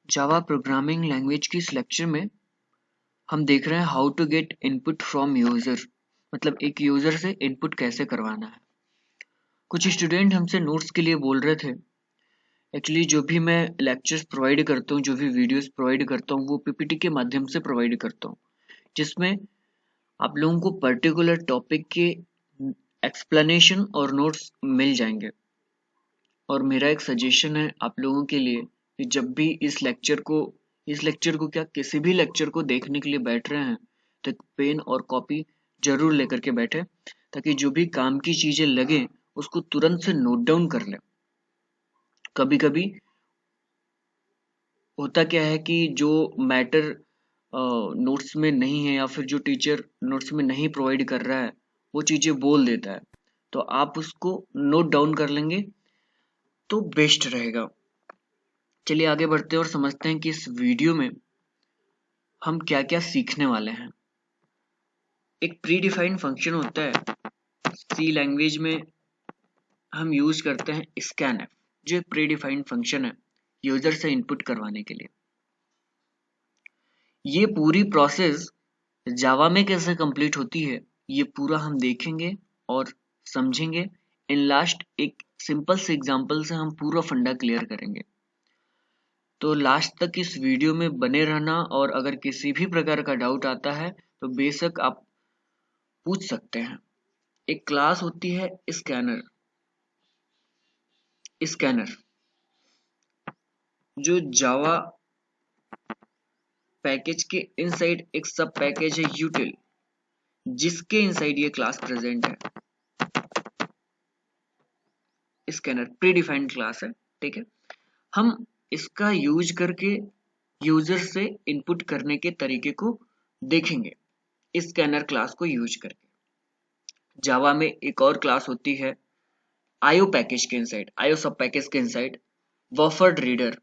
Java programming language की इस lecture में हम देख रहे हैं how to get input from user, मतलब एक यूजर से इनपुट कैसे करवाना है। कुछ स्टूडेंट हमसे नोट्स के लिए बोल रहे थे। एक्चुअली जो भी मैं लेक्चर्स प्रोवाइड करता हूँ, जो भी वीडियोस प्रोवाइड करता हूँ, वो पीपीटी के माध्यम से प्रोवाइड करता हूँ, जिसमें आप लोगों को पर्टिकुलर टॉपिक के एक्सप्लेनेशन और नोट्स मिल जाएंगे। और मेरा एक सजेशन है आप लोगों के लिए कि जब भी इस लेक्चर को क्या किसी भी लेक्चर को देखने के लिए बैठ रहे हैं तो पेन और कॉपी जरूर लेकर के बैठे, ताकि जो भी काम की चीजें लगे उसको तुरंत से नोट डाउन कर ले। कभी कभी होता क्या है कि जो मैटर नोट्स में नहीं है या फिर जो टीचर नोट्स में नहीं प्रोवाइड कर रहा है वो चीजें बोल देता है, तो आप उसको नोट डाउन कर लेंगे तो बेस्ट रहेगा। चलिए आगे बढ़ते हैं और समझते हैं कि इस वीडियो में हम क्या क्या सीखने वाले हैं। एक प्री डिफाइंड फंक्शन होता है सी लैंग्वेज में, हम यूज करते हैं स्कैनफ, जो एक प्री डिफाइंड फंक्शन है यूजर से इनपुट करवाने के लिए। ये पूरी प्रोसेस जावा में कैसे कंप्लीट होती है ये पूरा हम देखेंगे और समझेंगे। इन लास्ट एक सिंपल से एग्जांपल से हम पूरा फंडा क्लियर करेंगे, तो लास्ट तक इस वीडियो में बने रहना। और अगर किसी भी प्रकार का डाउट आता है तो बेशक आप पूछ सकते हैं। एक क्लास होती है स्कैनर, जो जावा पैकेज के इनसाइड एक सब पैकेज है यूटिल, जिसके इनसाइड ये क्लास प्रेजेंट है। स्कैनर प्री डिफाइंड क्लास है, ठीक है। हम इसका यूज करके यूजर से इनपुट करने के तरीके को देखेंगे स्कैनर क्लास को यूज करके। जावा में एक और क्लास होती है आईओ पैकेज के इनसाइड, आईओ सब पैकेज के इनसाइड बफर्ड रीडर।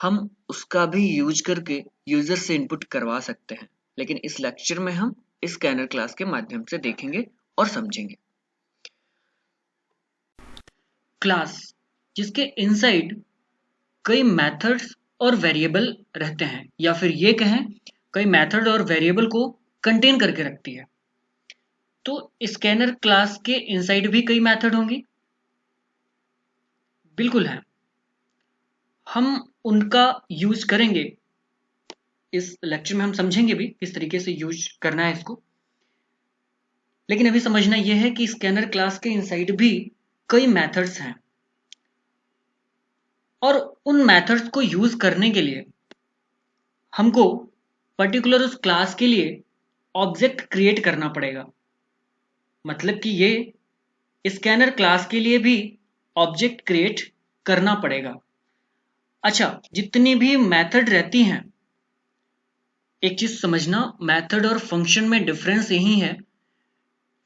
हम उसका भी यूज करके यूजर से इनपुट करवा सकते हैं, लेकिन इस लेक्चर में हम स्कैनर क्लास के माध्यम से देखेंगे और समझेंगे। क्लास जिसके इनसाइड कई मेथड्स और वेरिएबल रहते हैं, या फिर ये कहें कई मेथड और वेरिएबल को कंटेन करके रखती है। तो स्कैनर क्लास के इनसाइड भी कई मेथड होंगी, बिल्कुल है। हम उनका यूज करेंगे इस लेक्चर में, हम समझेंगे भी किस तरीके से यूज करना है इसको। लेकिन अभी समझना यह है कि स्कैनर क्लास के इनसाइड भी कई मेथड्स हैं, और उन मेथड्स को यूज करने के लिए हमको पर्टिकुलर उस क्लास के लिए ऑब्जेक्ट क्रिएट करना पड़ेगा। मतलब कि ये स्कैनर क्लास के लिए भी ऑब्जेक्ट क्रिएट करना पड़ेगा। अच्छा, जितनी भी मेथड रहती हैं, एक चीज समझना, मेथड और फंक्शन में डिफरेंस यही है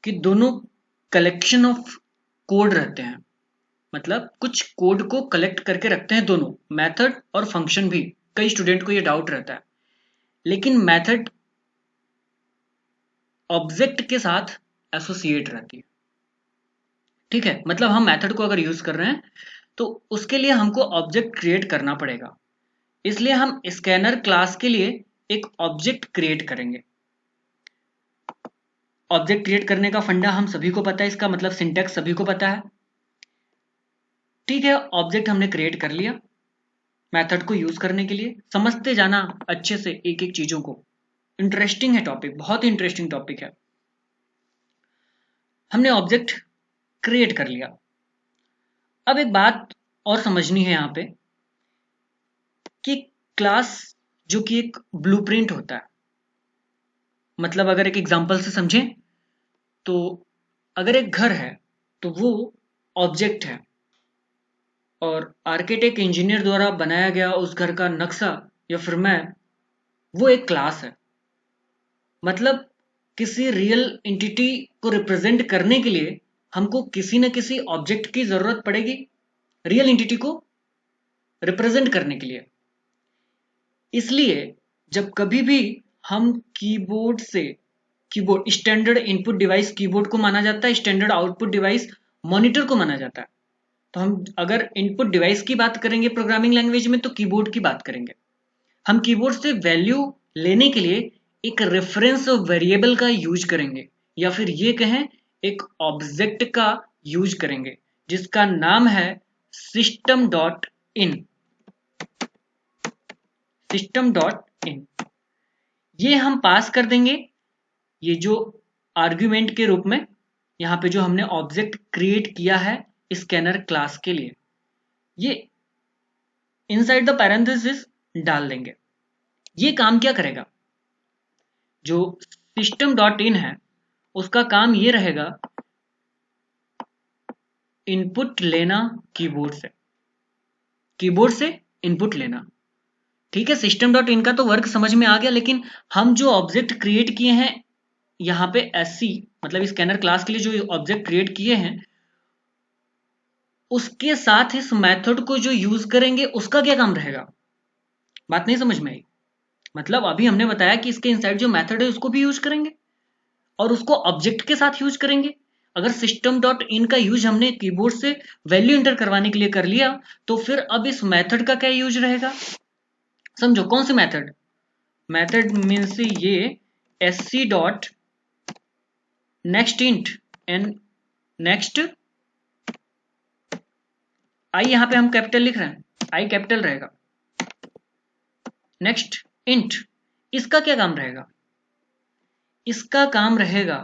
कि दोनों कलेक्शन ऑफ कोड रहते हैं। मतलब कुछ कोड को कलेक्ट करके रखते हैं दोनों, मेथड और फंक्शन भी। कई स्टूडेंट को ये डाउट रहता है, लेकिन मेथड ऑब्जेक्ट के साथ एसोसिएट रहती है, ठीक है। मतलब हम मेथड को अगर यूज कर रहे हैं तो उसके लिए हमको ऑब्जेक्ट क्रिएट करना पड़ेगा। इसलिए हम स्कैनर क्लास के लिए एक ऑब्जेक्ट क्रिएट करेंगे। ऑब्जेक्ट क्रिएट करने का फंडा हम सभी को पता है, इसका मतलब सिंटैक्स सभी को पता है, ठीक है। ऑब्जेक्ट हमने क्रिएट कर लिया मेथड को यूज करने के लिए। समझते जाना अच्छे से एक एक चीजों को, इंटरेस्टिंग है टॉपिक, बहुत ही इंटरेस्टिंग टॉपिक है। हमने ऑब्जेक्ट क्रिएट कर लिया। अब एक बात और समझनी है यहाँ पे कि क्लास जो कि एक ब्लूप्रिंट होता है। मतलब अगर एक एग्जांपल से समझें तो अगर एक घर है तो वो ऑब्जेक्ट है, और आर्किटेक्ट इंजीनियर द्वारा बनाया गया उस घर का नक्शा या फिर मैप वो एक क्लास है। मतलब किसी रियल एंटिटी को रिप्रेजेंट करने के लिए हमको किसी न किसी ऑब्जेक्ट की जरूरत पड़ेगी रियल एंटिटी को रिप्रेजेंट करने के लिए। इसलिए जब कभी भी हम keyboard standard input device keyboard को माना जाता है, स्टैंडर्ड आउटपुट डिवाइस मॉनिटर को माना जाता है। तो हम अगर इनपुट डिवाइस की बात करेंगे प्रोग्रामिंग लैंग्वेज में तो कीबोर्ड की बात करेंगे। हम कीबोर्ड से वैल्यू लेने के लिए एक रेफरेंस वेरिएबल का यूज करेंगे, या फिर ये कहें एक ऑब्जेक्ट का यूज करेंगे जिसका नाम है system dot in. System dot in ये हम पास कर देंगे, ये जो आर्ग्यूमेंट के रूप में यहाँ पे जो हमने ऑब्जेक्ट क्रिएट किया है स्कैनर क्लास के लिए, ये इनसाइड द पैरेंथेसिस डाल देंगे। ये काम क्या करेगा? जो सिस्टम डॉट इन है उसका काम ये रहेगा इनपुट लेना कीबोर्ड से, कीबोर्ड से इनपुट लेना। ठीक है, सिस्टम डॉट इन का तो वर्क समझ में आ गया, लेकिन हम जो ऑब्जेक्ट क्रिएट किए हैं यहाँ पे एससी मतलब स्कैनर क्लास के लिए जो ऑब्जेक्ट क्रिएट किए हैं उसके साथ इस मेथड को जो यूज करेंगे उसका क्या काम रहेगा? बात नहीं समझ में आई? मतलब अभी हमने बताया कि इसके इनसाइड जो मेथड है उसको भी यूज करेंगे और उसको ऑब्जेक्ट के साथ यूज करेंगे। अगर सिस्टम डॉट इन का यूज हमने कीबोर्ड से वैल्यू एंटर करवाने के लिए कर लिया तो फिर अब इस मेथड का क्या यूज रहेगा? समझो कौन सी मेथड? मेथड मीन्स ये SC dot next int and next I, यहां पे हम कैपिटल लिख रहे हैं, आई कैपिटल रहेगा, नेक्स्ट इंट। इसका क्या काम रहेगा? इसका काम रहेगा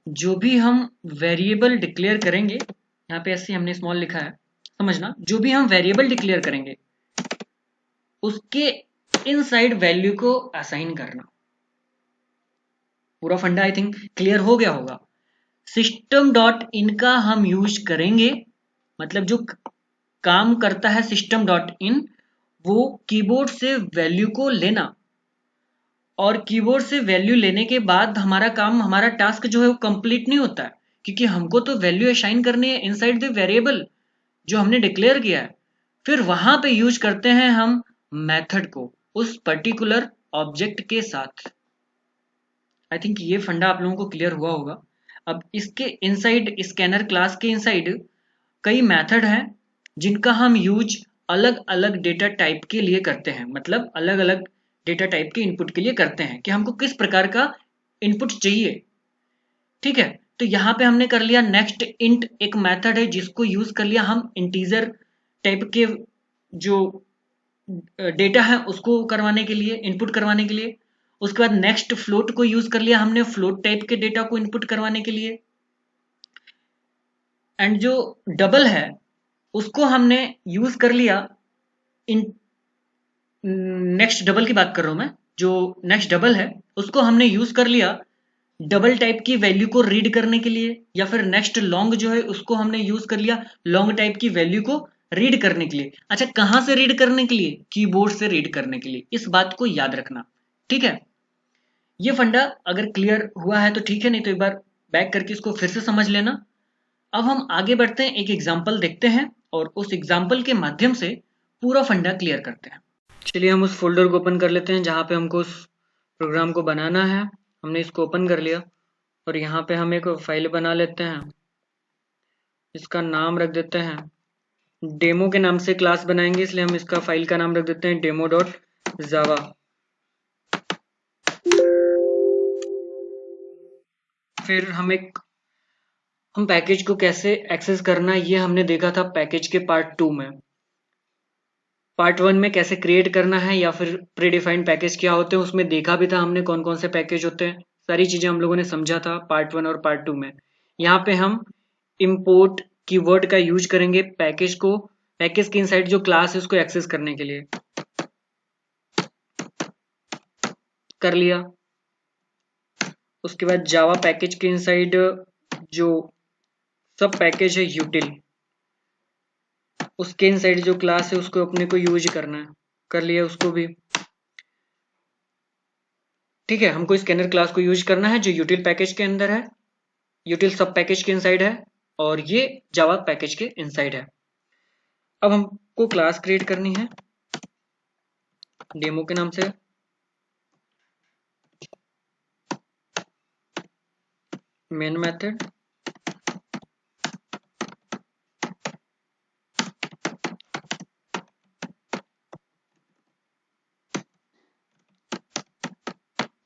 जो भी हम वेरिएबल डिक्लेयर करेंगे, यहाँ पे ऐसे हमने स्मॉल लिखा है, समझना, जो भी हम वेरिएबल डिक्लेयर करेंगे उसके इनसाइड वैल्यू को असाइन करना। पूरा फंडा आई थिंक क्लियर हो गया होगा। सिस्टम डॉट इन का हम यूज करेंगे, मतलब जो काम करता है सिस्टम डॉट इन वो कीबोर्ड से वैल्यू को लेना, और कीबोर्ड से वैल्यू लेने के बाद हमारा काम, हमारा टास्क जो है वो कंप्लीट नहीं होता है, क्योंकि हमको तो वैल्यू असाइन करनी है इनसाइड द वेरिएबल जो हमने डिक्लेयर किया है। फिर वहां पे यूज करते हैं हम मेथड को उस पर्टिकुलर ऑब्जेक्ट के साथ। आई थिंक ये फंडा आप लोगों को क्लियर हुआ होगा। अब इसके इनसाइड स्कैनर क्लास के इनसाइड कई मेथड हैं जिनका हम यूज अलग अलग डेटा टाइप के लिए करते हैं, मतलब अलग अलग डेटा टाइप के इनपुट के लिए करते हैं कि हमको किस प्रकार का इनपुट चाहिए। ठीक है, तो यहाँ पे हमने कर लिया नेक्स्ट इंट, एक मेथड है जिसको यूज कर लिया हम इंटीजर टाइप के जो डेटा है उसको करवाने के लिए, इनपुट करवाने के लिए। उसके बाद नेक्स्ट फ्लोट को यूज कर लिया हमने फ्लोट टाइप के डेटा को इनपुट करवाने के लिए। एंड जो डबल है उसको हमने यूज कर लिया इन नेक्स्ट डबल की बात कर रहा हूं मैं, जो नेक्स्ट डबल है उसको हमने यूज कर लिया डबल टाइप की वैल्यू को रीड करने के लिए, या फिर नेक्स्ट लॉन्ग जो है उसको हमने यूज कर लिया लॉन्ग टाइप की वैल्यू को रीड करने के लिए। अच्छा, कहां से रीड करने के लिए? कीबोर्ड से रीड करने के लिए, इस बात को याद रखना। ठीक है, ये फंडा अगर क्लियर हुआ है तो ठीक है, नहीं तो एक बार बैक करके इसको फिर से समझ लेना। अब हम आगे बढ़ते हैं, एक एग्जाम्पल देखते हैं और उस एग्जाम्पल के माध्यम से पूरा फंडा क्लियर करते हैं। चलिए हम उस फोल्डर को ओपन कर लेते हैं जहाँ पे हमको उस प्रोग्राम को बनाना है। हमने इसको ओपन कर लिया और यहाँ पे हम एक फाइल बना लेते हैं, इसका नाम रख देते हैं डेमो के नाम से क्लास बनाएंगे, इसलिए हम इसका फाइल का नाम रख देते हैं डेमो डॉट जावा। फिर हम पैकेज को कैसे एक्सेस करना ये हमने देखा था पैकेज के पार्ट 2 में। पार्ट 1 में कैसे क्रिएट करना है या फिर प्रीडिफाइंड पैकेज क्या होते हैं उसमें देखा भी था हमने कौन कौन से पैकेज होते हैं, सारी चीजें हम लोगों ने समझा था पार्ट 1 और पार्ट 2 में। यहाँ पे हम इंपोर्ट कीवर्ड का यूज करेंगे पैकेज को, पैकेज के इनसाइड जो क्लास है उसको एक्सेस करने के लिए। कर लिया। उसके बाद जावा पैकेज के इनसाइड जो सब पैकेज है यूटिल, उसके इनसाइड जो क्लास है उसको अपने को यूज करना है। कर लिया उसको भी। ठीक है, हमको स्कैनर क्लास को यूज करना है जो यूटिल पैकेज के अंदर है, यूटिल सब पैकेज के इनसाइड है, और ये जावा पैकेज के इनसाइड है। अब हमको क्लास क्रिएट करनी है डेमो के नाम से। मेन मेथड,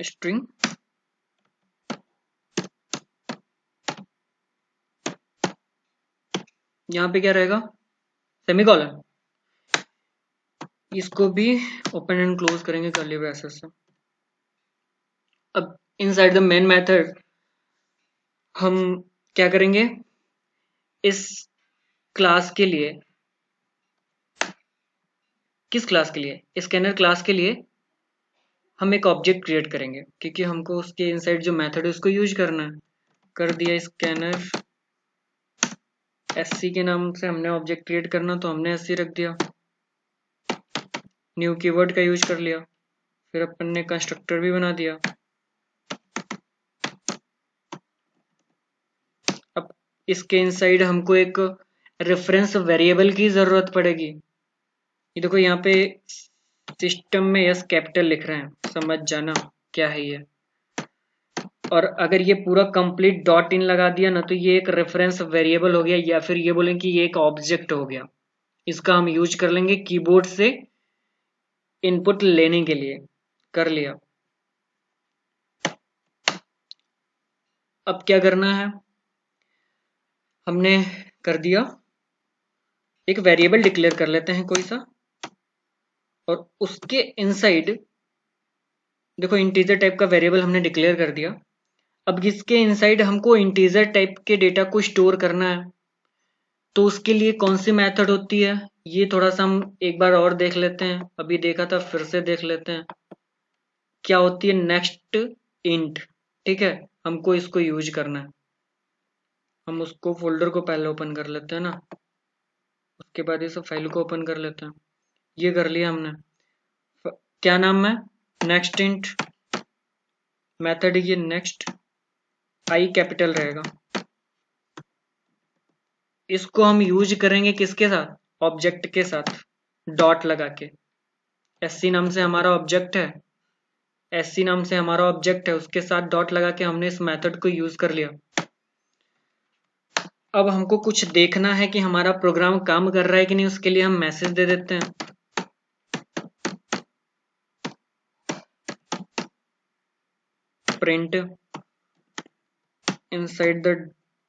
स्ट्रिंग यहाँ पे क्या रहेगा, सेमीकोलन, इसको भी ओपन एंड क्लोज करेंगे कर्ली ब्रेसेस से। अब इनसाइड द मेन मेथड हम क्या करेंगे, इस क्लास के लिए, किस क्लास के लिए, स्कैनर क्लास के लिए हम एक ऑब्जेक्ट क्रिएट करेंगे, क्योंकि हमको उसके इनसाइड जो मेथड है उसको यूज करना है। कर दिया स्कैनर एससी के नाम से हमने ऑब्जेक्ट क्रिएट करना, तो हमने एससी रख दिया, न्यू कीवर्ड का यूज कर लिया, फिर अपन ने कंस्ट्रक्टर भी बना दिया। अब इसके इनसाइड हमको एक रेफरेंस वेरिएबल की जरूरत पड़ेगी। ये देखो यहाँ पे सिस्टम में यस कैपिटल लिख रहे हैं, समझ जाना क्या है ये। और अगर ये पूरा कंप्लीट डॉट इन लगा दिया ना, तो ये एक रेफरेंस वेरिएबल हो गया, या फिर ये बोलें कि ये एक ऑब्जेक्ट हो गया। इसका हम यूज कर लेंगे कीबोर्ड से इनपुट लेने के लिए। कर लिया। अब क्या करना है, हमने कर दिया, एक वेरिएबल डिक्लेयर कर लेते हैं कोई सा, और उसके इनसाइड देखो इंटीजर टाइप का वेरिएबल हमने डिक्लेयर कर दिया। अब इसके इनसाइड हमको इंटीजर टाइप के डेटा को स्टोर करना है, तो उसके लिए कौन सी मेथड होती है, ये थोड़ा सा हम एक बार और देख लेते हैं। अभी देखा था, फिर से देख लेते हैं क्या होती है, नेक्स्ट इंट। ठीक है, हमको इसको यूज करना है। हम उसको फोल्डर को पहले ओपन कर लेते हैं ना, उसके बाद इस फाइल को ओपन कर लेते हैं। ये कर लिया हमने। क्या नाम है, नेक्स्ट इंट मेथड, ये नेक्स्ट आई कैपिटल रहेगा। इसको हम यूज करेंगे किसके साथ, ऑब्जेक्ट के साथ, डॉट लगा के। एससी नाम से हमारा ऑब्जेक्ट है, एससी नाम से हमारा ऑब्जेक्ट है, उसके साथ डॉट लगा के हमने इस मेथड को यूज कर लिया। अब हमको कुछ देखना है कि हमारा प्रोग्राम काम कर रहा है कि नहीं, उसके लिए हम मैसेज दे देते हैं। Print inside the,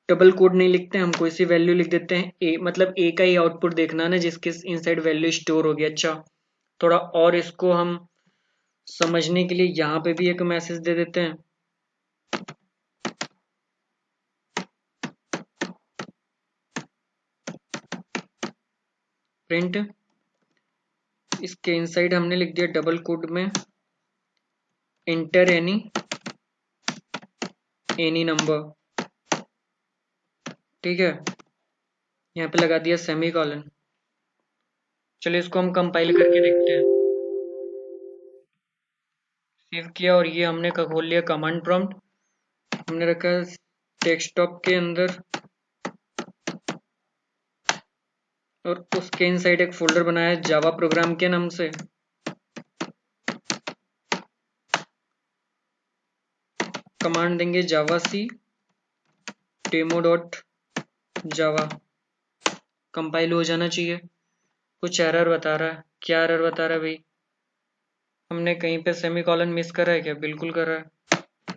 double quote नहीं लिखते, हम कोई सी वैल्यू लिख देते हैं ए, मतलब ए का ही आउटपुट देखना ना जिसके इनसाइड वैल्यू स्टोर हो गया। अच्छा, थोड़ा और इसको हम समझने के लिए यहाँ पे भी एक मैसेज दे देते हैं। प्रिंट, इसके इनसाइड हमने लिख दिया डबल कोड में इंटर एनी नंबर। ठीक है, यहाँ पे लगा दिया सेमी कॉलन। चलिए इसको हम कंपाइल करके देखते हैं। सेव किया और ये हमने खोल लिया कमांड प्रॉम्प्ट। हमने रखा डेस्कटॉप के अंदर, और उसके इनसाइड एक फोल्डर बनाया है जावा प्रोग्राम के नाम से। कमांड देंगे जावा सी डेमो डॉट जावा। कंपाइल हो जाना चाहिए। कुछ एरर बता रहा है, क्या एरर बता रहा है भाई, हमने कहीं पे सेमीकोलन मिस करा है क्या, बिल्कुल कर रहा है।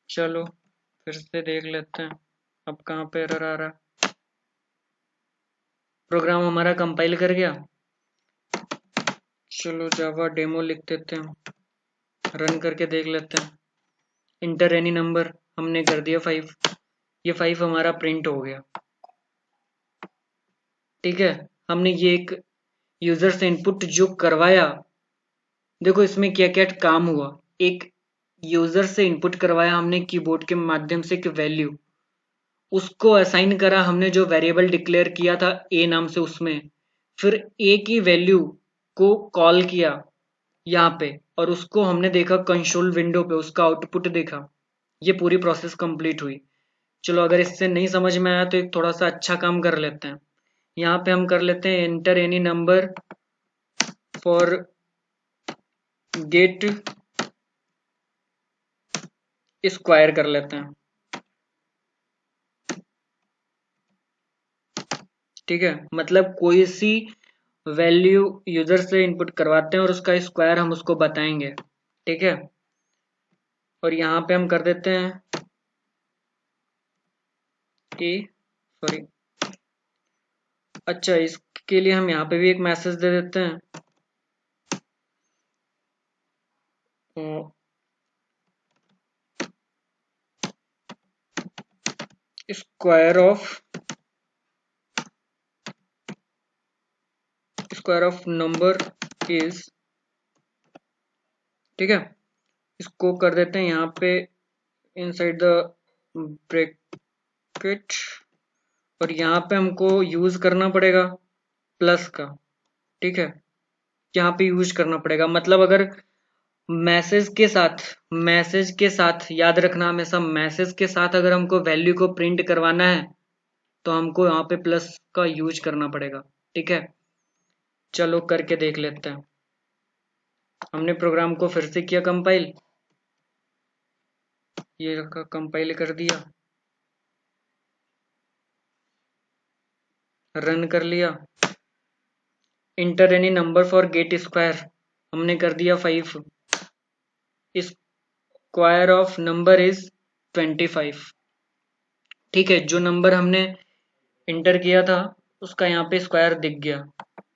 चलो फिर से देख लेते हैं अब कहाँ पे एरर आ रहा है। प्रोग्राम हमारा कंपाइल कर गया। चलो जावा डेमो लिख देते हैं, रन करके देख लेते हैं। इंटर एनी नंबर हमने कर दिया 5, ये 5 हमारा प्रिंट हो गया। ठीक है, हमने ये एक यूजर से इनपुट जो करवाया, देखो इसमें क्या क्या काम हुआ। एक यूजर से इनपुट करवाया हमने कीबोर्ड के माध्यम से, एक वैल्यू उसको असाइन करा हमने, जो वेरिएबल डिक्लेयर किया था ए नाम से उसमें, फिर ए की वैल्यू को कॉल किया यहाँ पे, और उसको हमने देखा कंसोल विंडो पे, उसका आउटपुट देखा। ये पूरी प्रोसेस कंप्लीट हुई। चलो अगर इससे नहीं समझ में आया तो एक थोड़ा सा अच्छा काम कर लेते हैं। यहाँ पे हम कर लेते हैं enter any number for get square कर लेते हैं। ठीक है, मतलब कोई सी वैल्यू यूजर से इनपुट करवाते हैं और उसका स्क्वायर हम उसको बताएंगे। ठीक है, और यहाँ पे हम कर देते हैं सॉरी, अच्छा इसके लिए हम यहाँ पे भी एक मैसेज दे देते हैं, स्क्वायर ऑफ नंबर इज, ठीक है, इसको कर देते हैं यहाँ पे इनसाइड द ब्रैकेट, और यहाँ पे हमको यूज करना पड़ेगा प्लस का, ठीक है, यहाँ पे यूज करना पड़ेगा। मतलब अगर मैसेज के साथ याद रखना, हमेशा मैसेज के साथ अगर हमको वैल्यू को प्रिंट करवाना है तो हमको यहाँ पे प्लस का यूज करना पड़ेगा, ठीक है। चलो करके देख लेते हैं। हमने प्रोग्राम को फिर से किया कंपाइल, ये कंपाइल कर दिया, रन कर लिया, inter any number for get square हमने कर दिया 5, स्क्वायर ऑफ नंबर इज 25, ठीक है। जो नंबर हमने इंटर किया था उसका यहाँ पे स्क्वायर दिख गया।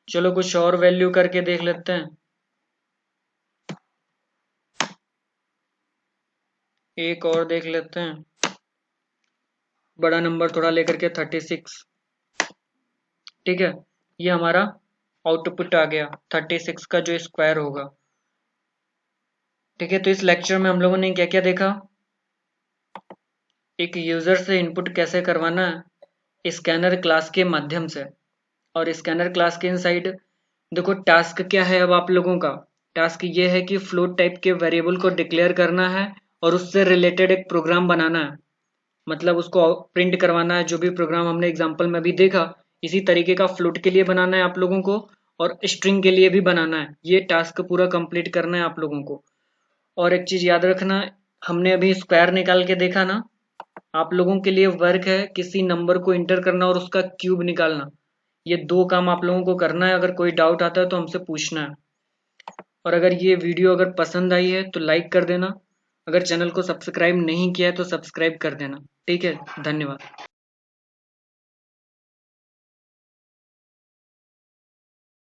चलो कुछ और वैल्यू करके देख लेते हैं, एक और देख लेते हैं, बड़ा नंबर थोड़ा लेकर के 36, ठीक है, ये हमारा आउटपुट आ गया 36 का जो स्क्वायर होगा, ठीक है। तो इस लेक्चर में हम लोगों ने क्या क्या देखा, एक यूजर से इनपुट कैसे करवाना है स्कैनर क्लास के माध्यम से, और स्कैनर क्लास के इनसाइड देखो टास्क क्या है। अब आप लोगों का टास्क ये है कि फ्लोट टाइप के वेरिएबल को डिक्लेयर करना है और उससे रिलेटेड एक प्रोग्राम बनाना है, मतलब उसको प्रिंट करवाना है। जो भी प्रोग्राम हमने एग्जांपल में अभी देखा इसी तरीके का फ्लोट के लिए बनाना है आप लोगों को, और स्ट्रिंग के लिए भी बनाना है। ये टास्क पूरा कंप्लीट करना है आप लोगों को। और एक चीज याद रखना, हमने अभी स्क्वायर निकाल के देखा ना, आप लोगों के लिए वर्क है किसी नंबर को इंटर करना और उसका क्यूब निकालना। ये दो काम आप लोगों को करना है। अगर कोई डाउट आता है तो हमसे पूछना है। और अगर ये वीडियो अगर पसंद आई है तो लाइक कर देना, अगर चैनल को सब्सक्राइब नहीं किया है तो सब्सक्राइब कर देना, ठीक है। धन्यवाद।